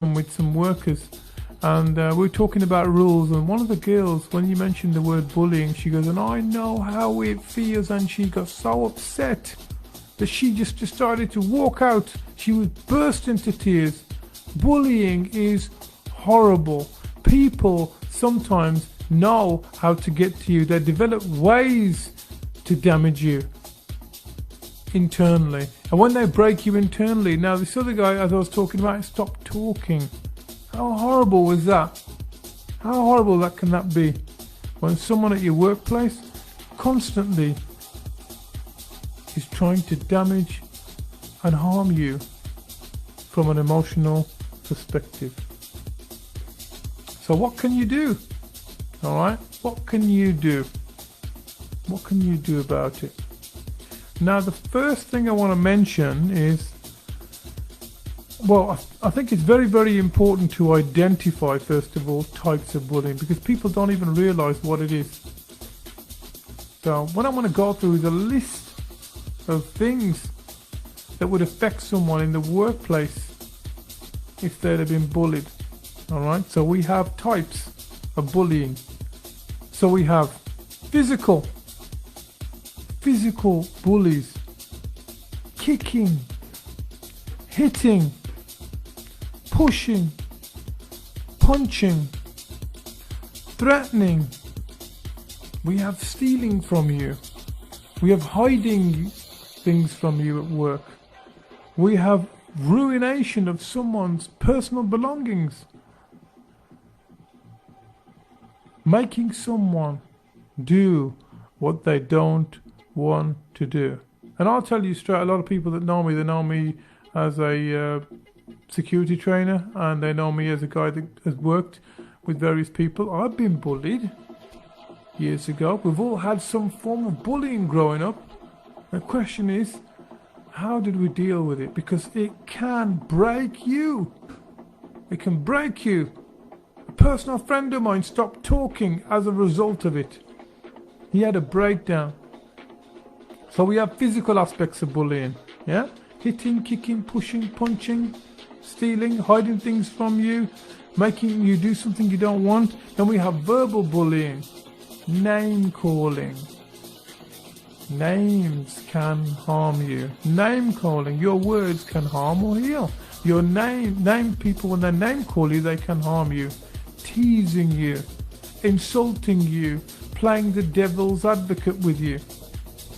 with some workers, and we were talking about rules, and one of the girls, when you mentioned the word bullying, she goes, and I know how it feels, and she got so upset that she just decided to walk out. She would burst into tears. Bullying is horrible. People sometimes know how to get to you. They develop ways to damage you internally. And when they break you internally, now this other guy, as I was talking about, stopped talking. How horrible was that? How horrible can that be? When someone at your workplace constantly is trying to damage and harm you from an emotional perspective. So what can you do? Alright? What can you do? What can you do about it? Now the first thing I want to mention is, well, I think it's very, very important to identify, first of all, types of bullying, because people don't even realize what it is. So what I want to go through is a list of things that would affect someone in the workplace if they'd have been bullied. Alright, so we have types of bullying. So we have physical bullies, kicking, hitting, pushing, punching, threatening. We have stealing from you. We have hiding things from you at work. We have ruination of someone's personal belongings. Making someone do what they don't want to do. And I'll tell you straight, a lot of people that know me, they know me as a security trainer, and they know me as a guy that has worked with various people. I've been bullied years ago. We've all had some form of bullying growing up. The question is, how did we deal with it? Because it can break you. It can break you. A personal friend of mine stopped talking as a result of it. He had a breakdown. So we have physical aspects of bullying. Yeah? Hitting, kicking, pushing, punching, stealing, hiding things from you, making you do something you don't want. Then we have verbal bullying. Name calling. Names can harm you. Name calling. Your words can harm or heal. Your name people, when they name call you, they can harm you. Teasing you. Insulting you. Playing the devil's advocate with you.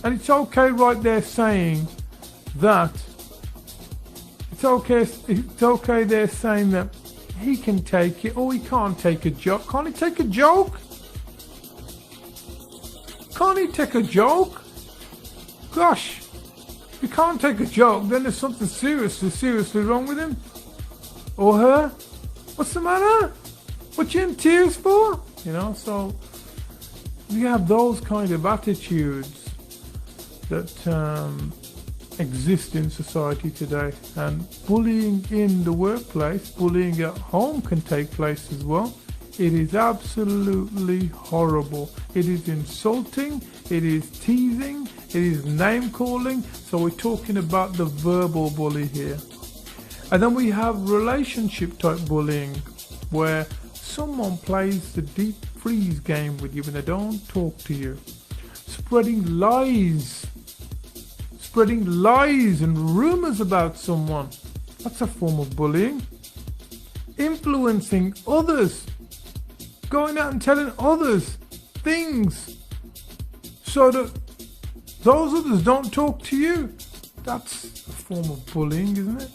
And it's okay right there saying that. It's okay there saying that he can take it or he can't take a joke. Can't he take a joke? Can't he take a joke? Gosh, if you can't take a joke, then there's something seriously wrong with him. Or her. What's the matter? What you in tears for? You know, so we have those kind of attitudes that exist in society today. And bullying in the workplace, bullying at home can take place as well. It is absolutely horrible. It is insulting, it is teasing, it is name calling. So we're talking about the verbal bully here. And then we have relationship type bullying, where someone plays the deep freeze game with you when they don't talk to you. Spreading lies and rumors about someone. That's a form of bullying. Influencing others. Going out and telling others things so that those others don't talk to you. That's a form of bullying, isn't it?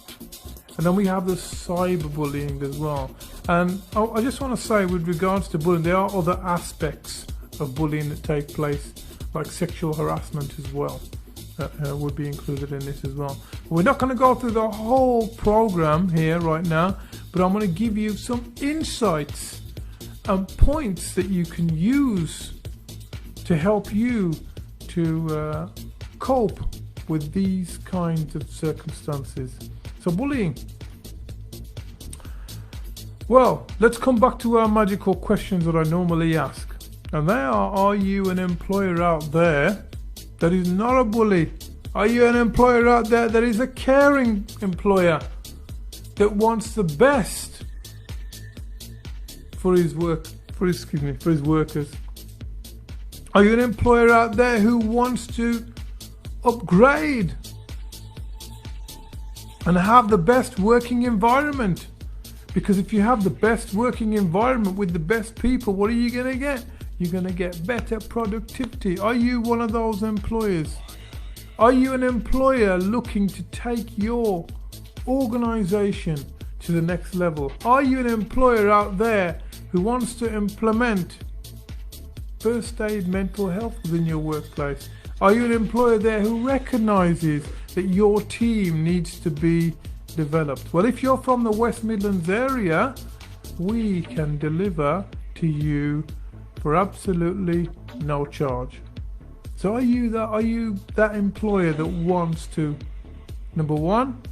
And then we have the cyberbullying as well. And I just want to say, with regards to bullying, there are other aspects of bullying that take place, like sexual harassment as well, that would be included in this as well. We're not going to go through the whole program here right now, but I'm going to give you some insights and points that you can use to help you to cope with these kinds of circumstances. So bullying. Well, let's come back to our magical questions that I normally ask. And they are you an employer out there that is not a bully? Are you an employer out there that is a caring employer that wants the best for his workers? Are you an employer out there who wants to upgrade and have the best working environment? Because if you have the best working environment with the best people, what are you going to get? You're going to get better productivity. Are you one of those employers? Are you an employer looking to take your organization to the next level? Are you an employer out there who wants to implement first aid mental health within your workplace? Are you an employer there who recognizes that your team needs to be developed? Well, if you're from the West Midlands area, we can deliver to you for absolutely no charge. So are you that employer that wants to, number one,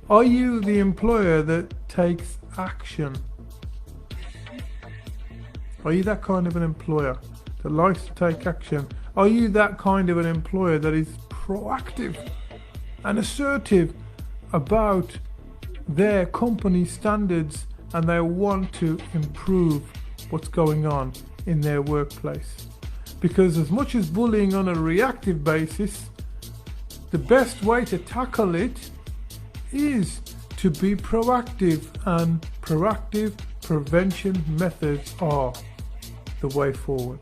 are you the employer that takes action? Are you that kind of an employer that likes to take action? Are you that kind of an employer that is proactive and assertive about their company standards and they want to improve what's going on in their workplace? Because as much as bullying on a reactive basis, the best way to tackle it is to be proactive, and proactive prevention methods are the way forward.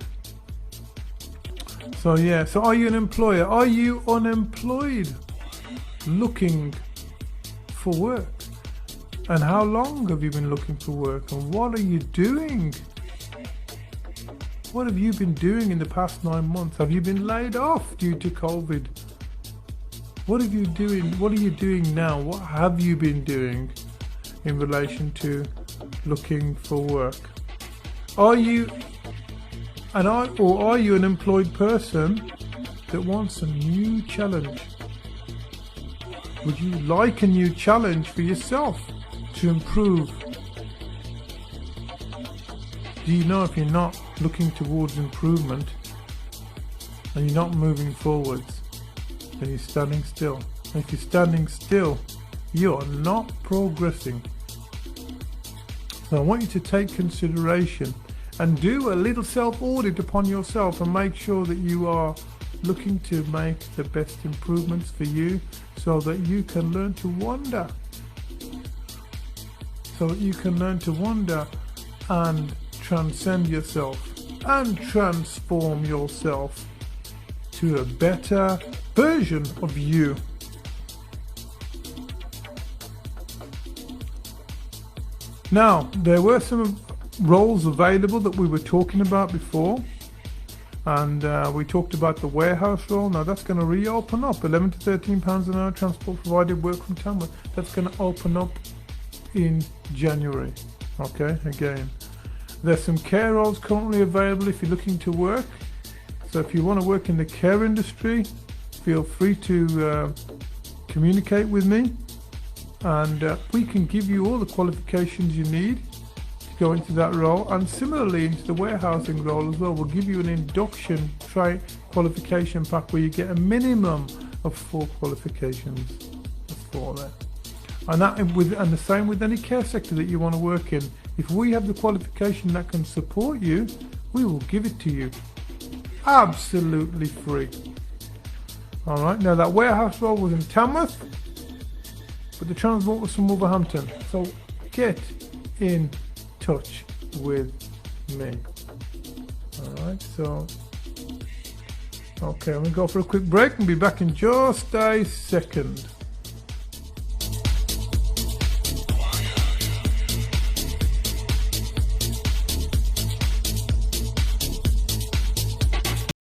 So are you an employer? Are you unemployed looking for work? And how long have you been looking for work? And what are you doing? What have you been doing in the past 9 months? Have you been laid off due to COVID? What are you doing now? What have you been doing in relation to looking for work? Are you an employed person that wants a new challenge? Would you like a new challenge for yourself to improve? Do you know if you're not looking towards improvement and you're not moving forwards, then you're standing still? And if you're standing still, you're not progressing. So I want you to take consideration and do a little self-audit upon yourself and make sure that you are looking to make the best improvements for you so that you can learn to wander. So that you can learn to wander and transcend yourself and transform yourself to a better version of you. Now, there were some roles available that we were talking about before, and we talked about the warehouse role. Now that's going to reopen up, £11 to £13 an hour, transport provided, work from Tamworth. That's going to open up in January. Okay, again, there's some care roles currently available if you're looking to work. So if you want to work in the care industry, feel free to communicate with me, and we can give you all the qualifications you need to go into that role. And similarly into the warehousing role as well, we'll give you an induction qualification pack where you get a minimum of 4 qualifications for that. And the same with any care sector that you want to work in. If we have the qualification that can support you, we will give it to you absolutely free. Alright, now that warehouse role was in Tamworth, but the transport was from Wolverhampton. So get in touch with me. Alright, so okay, I'm going to go for a quick break and be back in just a second.